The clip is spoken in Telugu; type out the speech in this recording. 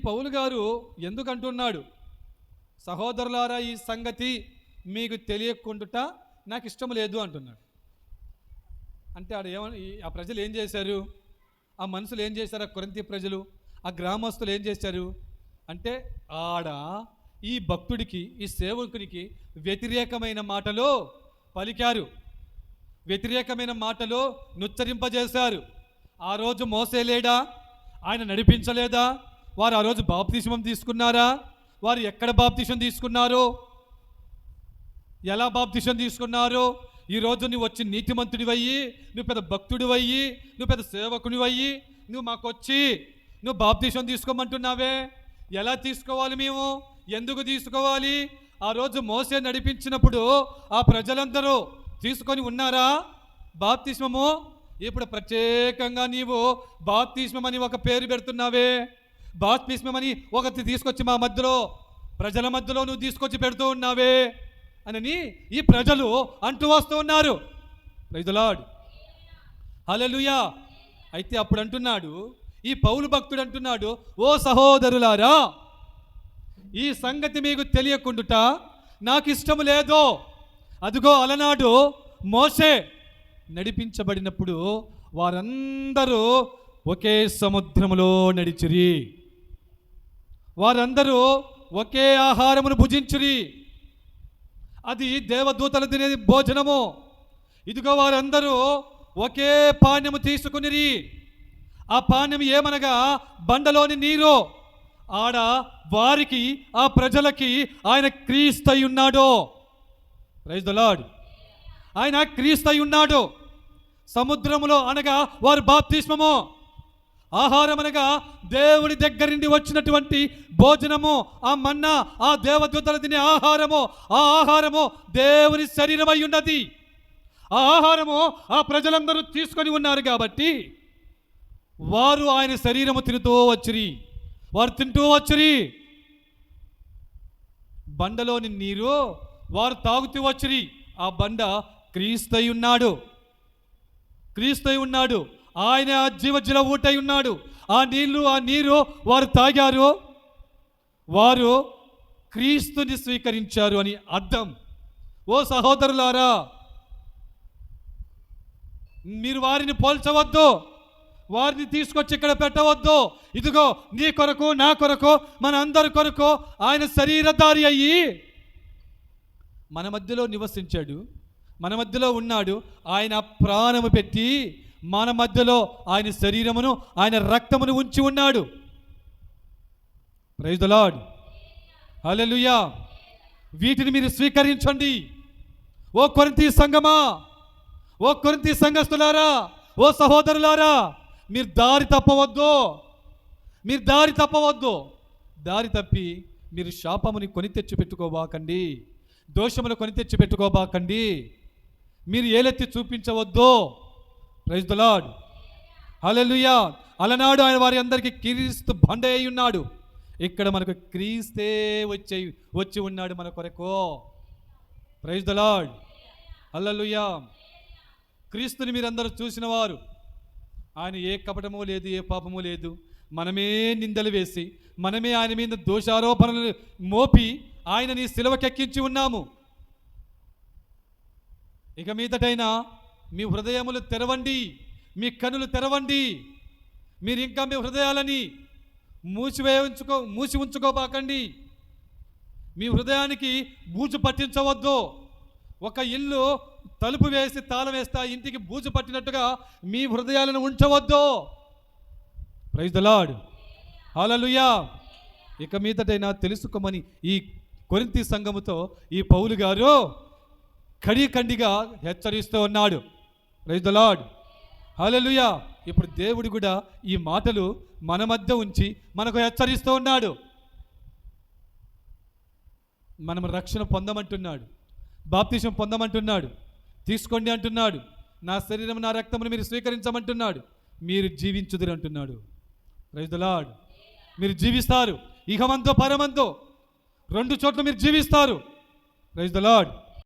పౌలు గారు ఎందుకంటున్నాడు, సహోదరులారా ఈ సంగతి మీకు తెలియకుండుట నాకు ఇష్టం లేదు అంటున్నాడు. అంటే ఆ ప్రజలు ఏం చేశారు, ఆ మనుషులు ఏం చేశారు, ఆ కొరింథీ ప్రజలు, ఆ గ్రామస్తులు ఏం చేశారు అంటే ఈ భక్తుడికి, ఈ సేవకునికి వ్యతిరేకమైన మాటలు పలికారు, వ్యతిరేకమైన మాటలు నుచ్చరింపజేశారు. ఆ రోజు మోసే లేడా, ఆయన నడిపించలేదా, వారు ఆ రోజు బాప్తిస్మం తీసుకున్నారా, వారు ఎక్కడ బాప్తిస్మం తీసుకున్నారు, ఎలా బాప్తిస్మం తీసుకున్నారు, ఈరోజు నువ్వు వచ్చి నీతిమంతుడివయ్యి, నువ్వు పెద్ద భక్తుడివయ్యి, నువ్వు పెద్ద సేవకుడివయ్యి, నువ్వు మాకు వచ్చి నువ్వు బాప్తిస్మం తీసుకోమంటున్నావే, ఎలా తీసుకోవాలి, మేము ఎందుకు తీసుకోవాలి? ఆ రోజు మోసే నడిపించినప్పుడు ఆ ప్రజలందరూ తీసుకొని ఉన్నారా బాప్తిస్మము? ఇప్పుడు ప్రత్యేకంగా నీవు బాప్తిస్మం అని ఒక పేరు పెడుతున్నావే, బాప్తిస్మం అని ఒకటి తీసుకొచ్చి మా మధ్యలో, ప్రజల మధ్యలో నువ్వు తీసుకొచ్చి పెడుతూ ఉన్నావే అని ఈ ప్రజలు అంటూ వస్తూ ఉన్నారు. ప్రైజ్ ది లార్డ్, హల్లెలూయా. అయితే అప్పుడు అంటున్నాడు, ఈ పౌలు భక్తుడు అంటున్నాడు, ఓ సహోదరులారా ఈ సంగతి మీకు తెలియకుండుట నాకు ఇష్టము లేదు. అదిగో అలనాడు మోసే నడిపించబడినప్పుడు వారందరూ ఒకే సముద్రములో నడిచిరి, వారందరూ ఒకే ఆహారమును భుజించిరి, అది దేవదూతలు తినే భోజనము. ఇదిగో వారందరూ ఒకే పానీయము తీసుకునిరి, ఆ పానీయం ఏమనగా బండలోని నీరు. వారికి, ఆ ప్రజలకి ఆయన క్రీస్తు ఉన్నాడు. ప్రైజ్ ది లార్డ్, ఆయన క్రీస్తు ఉన్నాడు. సముద్రములో అనగా వారు బాప్తిస్మము, ఆహారం అనగా దేవుడి దగ్గర నుండి వచ్చినటువంటి భోజనము, ఆ మన్నా, ఆ దేవదూతలు తినే ఆహారము, ఆ ఆహారము దేవుని శరీరం అయి ఉన్నది. ఆ ఆహారము ఆ ప్రజలందరూ తీసుకొని ఉన్నారు కాబట్టి వారు ఆయన శరీరము తింటూ వచ్చిరి, వారు తింటూ వచ్చిరి. బండలోని నీరు వారు తాగుతూ వచ్చిరి. ఆ బండ క్రీస్తు ఉన్నాడు, క్రీస్తు ఉన్నాడు. ఆయన జీవజల ఊటై ఉన్నాడు. ఆ నీరు వారు తాగారు, వారు క్రీస్తుని స్వీకరించారు అని అర్థం. ఓ సహోదరులారా, మీరు వారిని పోల్చవద్దు, వారిని తీసుకొచ్చి ఇక్కడ పెట్టవద్దు. ఇదిగో నీ కొరకు, నా కొరకు, మన అందరి కొరకు ఆయన శరీరధారి అయ్యి మన మధ్యలో నివసించాడు, మన మధ్యలో ఉన్నాడు. ఆయన ప్రాణము పెట్టి మన మధ్యలో ఆయన శరీరమును, ఆయన రక్తమును ఉంచి ఉన్నాడు. ప్రైజ్ ది లార్డ్, హల్లెలూయా. వీటిని మీరు స్వీకరించండి. ఓ కొరింథీ సంఘమా, ఓ కొరింథీ సంఘస్థులారా, ఓ సహోదరులారా, మీరు దారి తప్పవద్దు, మీరు దారి తప్పవద్దు. దారి తప్పి మీరు శాపముని కొని తెచ్చి పెట్టుకోబాకండి, దోషమును కొని తెచ్చి పెట్టుకోబాకండి, మీరు ఏలెత్తి చూపించవద్దు. ప్రైజ్ ది లార్డ్, హల్లెలూయా. అలనాడు ఆయన వారి అందరికీ క్రీస్తు బండ అయి ఉన్నాడు. ఇక్కడ మనకు క్రీస్తే వచ్చి ఉన్నాడు మన కొరకు. ప్రైజ్ ది లార్డ్, హల్లెలూయా. క్రీస్తుని మీరందరూ చూసిన వారు, ఆయన ఏ కపటము లేదు, ఏ పాపము లేదు. మనమే నిందలు వేసి, మనమే ఆయన మీద దోషారోపణలు మోపి ఆయనని సిలువకెక్కించి ఉన్నాము. ఇక మీదటైనా మీ హృదయములు తెరవండి, మీ కనులు తెరవండి. మీరు ఇంకా మీ హృదయాలని మూసి ఉంచుకోబాకండి. మీ హృదయానికి బూజు పట్టించవద్దు. ఒక ఇల్లు తలుపు వేసి తాళం వేస్తే ఆ ఇంటికి బూజు పట్టినట్టుగా మీ హృదయాలను ఉంచవద్దు. ప్రైజ్ ది లార్డ్, హల్లెలూయా. ఇక మీదటైనా తెలుసుకోమని ఈ కొరింథీ సంఘముతో ఈ పౌలు గారు ఖడిఖండిగా హెచ్చరిస్తూ ఉన్నాడు. ప్రైజ్ ది లార్డ్, హల్లెలూయా. ఇప్పుడు దేవుడు కూడా ఈ మాటలు మన మధ్య ఉంచి మనకు హెచ్చరిస్తూ ఉన్నాడు. మనం రక్షణ పొందమంటున్నాడు, బాప్తిసం పొందమంటున్నాడు, తీసుకోండి అంటున్నాడు, నా శరీరం నా రక్తమును మీరు స్వీకరించమంటున్నాడు, మీరు జీవించుదురు అంటున్నాడు. ప్రైజ్ ది లార్డ్, మీరు జీవిస్తారు, ఇహమంతో పరమంతో రెండు చోట్ల మీరు జీవిస్తారు. Praise the lord.